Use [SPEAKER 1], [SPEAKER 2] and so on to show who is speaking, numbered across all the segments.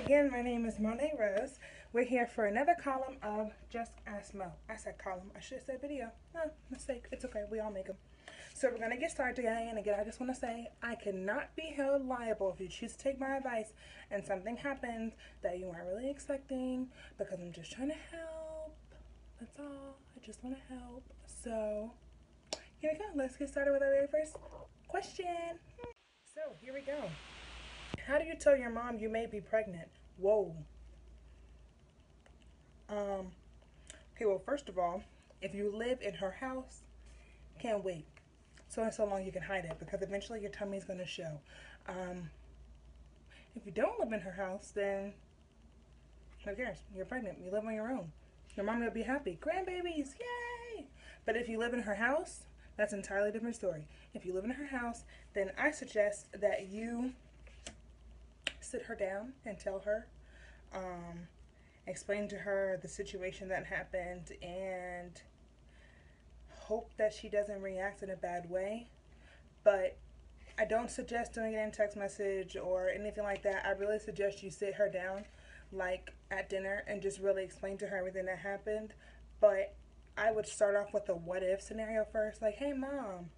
[SPEAKER 1] Again, my name is Monet Rose. We're here for another column of Just Ask Mo. I said column. I should have said video. No, mistake. It's okay. We all make them. So we're going to get started today. And again, I just want to say I cannot be held liable if you choose to take my advice and something happens that you weren't really expecting, because I'm just trying to help. That's all. I just want to help. So here we go. Let's get started with our very first question. So here we go. How do you tell your mom you may be pregnant? Whoa. Okay, well, first of all, if you live in her house, can't wait. So long you can hide it, because eventually your tummy is going to show. If you don't live in her house, then who cares? You're pregnant. You live on your own. Your mom will be happy. Grandbabies, yay! But if you live in her house, that's an entirely different story. If you live in her house, then I suggest that you sit her down and tell her, explain to her the situation that happened, and hope that she doesn't react in a bad way. But I don't suggest doing it in text message or anything like that. I really suggest you sit her down, like at dinner, and just really explain to her everything that happened. But I would start off with a what if scenario first, like, hey mom,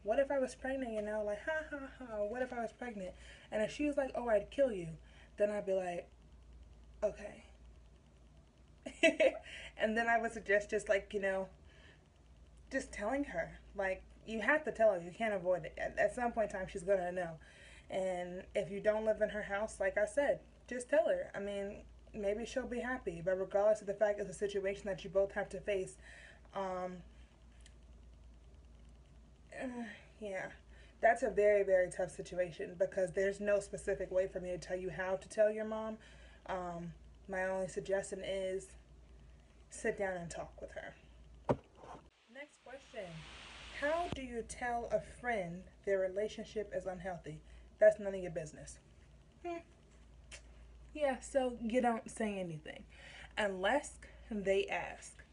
[SPEAKER 1] what if I was pregnant, like, ha ha ha, what if I was pregnant? And if she was like, oh, I'd kill you, then I'd be like, okay. And then I would suggest just like, just telling her. Like, you have to tell her. You can't avoid it. At some point in time, she's going to know. And if you don't live in her house, like I said, just tell her. I mean, maybe she'll be happy. But regardless of the fact it's a situation that you both have to face, yeah, that's a very, very tough situation, because there's no specific way for me to tell you how to tell your mom. My only suggestion is sit down and talk with her. Next question. How do you tell a friend their relationship is unhealthy? That's none of your business. Yeah, so you don't say anything unless they ask.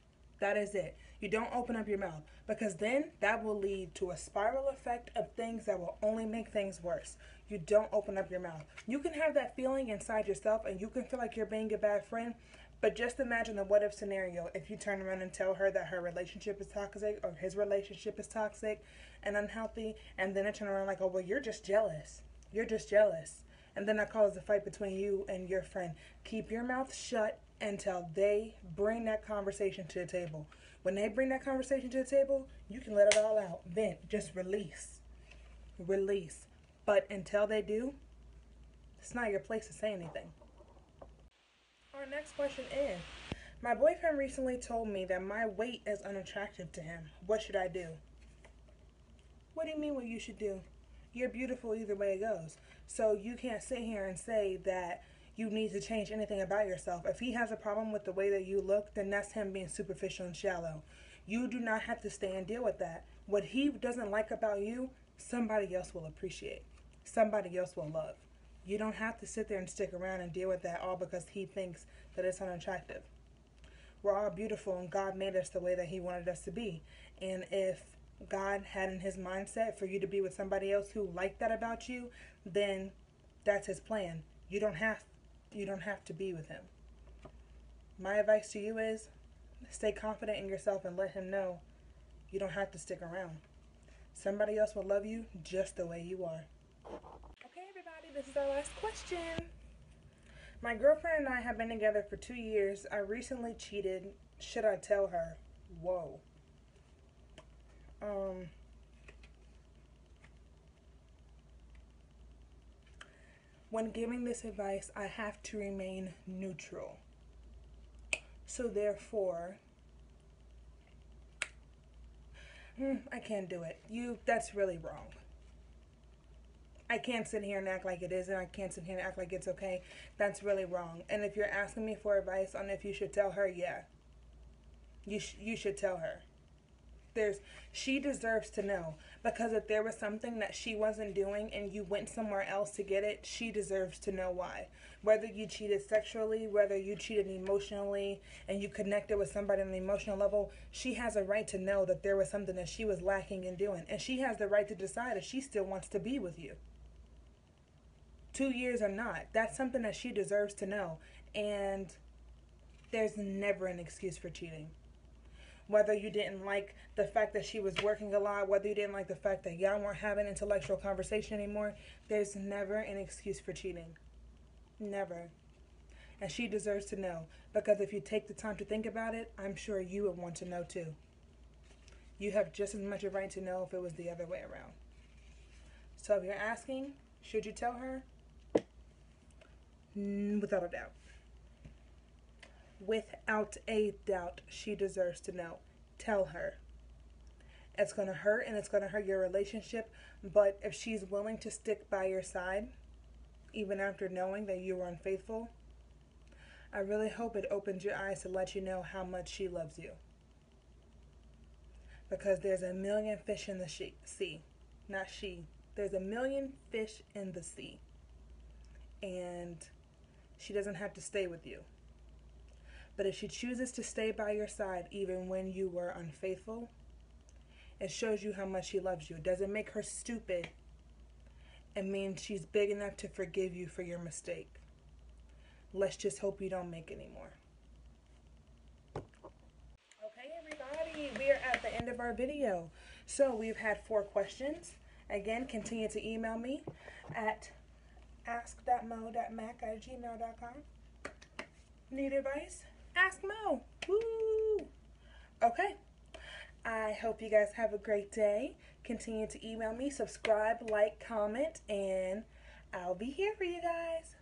[SPEAKER 1] That is it. You don't open up your mouth, because then that will lead to a spiral effect of things that will only make things worse. You don't open up your mouth. You can have that feeling inside yourself, and you can feel like you're being a bad friend, but just imagine the what if scenario if you turn around and tell her that her relationship is toxic, or his relationship is toxic and unhealthy, and then I turn around like, oh, well, you're just jealous. You're just jealous. And then that causes a fight between you and your friend. Keep your mouth shut until they bring that conversation to the table. When they bring that conversation to the table, you can let it all out. Vent. Just release. Release. But until they do, it's not your place to say anything. Our next question is, my boyfriend recently told me that my weight is unattractive to him. What should I do? What do you mean what you should do? You're beautiful either way it goes. So you can't sit here and say that you need to change anything about yourself. If he has a problem with the way that you look, then that's him being superficial and shallow. You do not have to stay and deal with that. What he doesn't like about you, somebody else will appreciate. Somebody else will love. You don't have to sit there and stick around and deal with that all because he thinks that it's unattractive. We're all beautiful, and God made us the way that he wanted us to be. And if God had in his mindset for you to be with somebody else who liked that about you, then that's his plan. You don't have to be with him. My advice to you is stay confident in yourself and let him know you don't have to stick around. Somebody else will love you just the way you are. Okay, everybody, this is our last question. My girlfriend and I have been together for 2 years. I recently cheated. Should I tell her? Whoa. When giving this advice, I have to remain neutral. So therefore, I can't do it. That's really wrong. I can't sit here and act like it isn't. I can't sit here and act like it's okay. That's really wrong. And if you're asking me for advice on if you should tell her, yeah. You should tell her. She deserves to know, because if there was something that she wasn't doing and you went somewhere else to get it, she deserves to know why. Whether you cheated sexually, whether you cheated emotionally, and you connected with somebody on an emotional level, she has a right to know that there was something that she was lacking in doing, and she has the right to decide if she still wants to be with you. 2 years or not. That's something that she deserves to know. And there's never an excuse for cheating. Whether you didn't like the fact that she was working a lot, whether you didn't like the fact that y'all weren't having intellectual conversation anymore, there's never an excuse for cheating. Never. And she deserves to know. Because if you take the time to think about it, I'm sure you would want to know too. You have just as much a right to know if it was the other way around. So if you're asking, should you tell her? Without a doubt. Without a doubt, she deserves to know. Tell her. It's going to hurt and it's going to hurt your relationship, but if she's willing to stick by your side, even after knowing that you were unfaithful, I really hope it opens your eyes to let you know how much she loves you. Because there's a million fish in the sea. Not she. There's a million fish in the sea. And she doesn't have to stay with you. But if she chooses to stay by your side even when you were unfaithful, it shows you how much she loves you. It doesn't make her stupid. It means she's big enough to forgive you for your mistake. Let's just hope you don't make any more. Okay, everybody, we are at the end of our video. So we've had 4 questions. Again, continue to email me at ask.mo.mac@gmail.com. Need advice? Ask Mo. Woo! Okay. I hope you guys have a great day. Continue to email me, subscribe, like, comment, and I'll be here for you guys.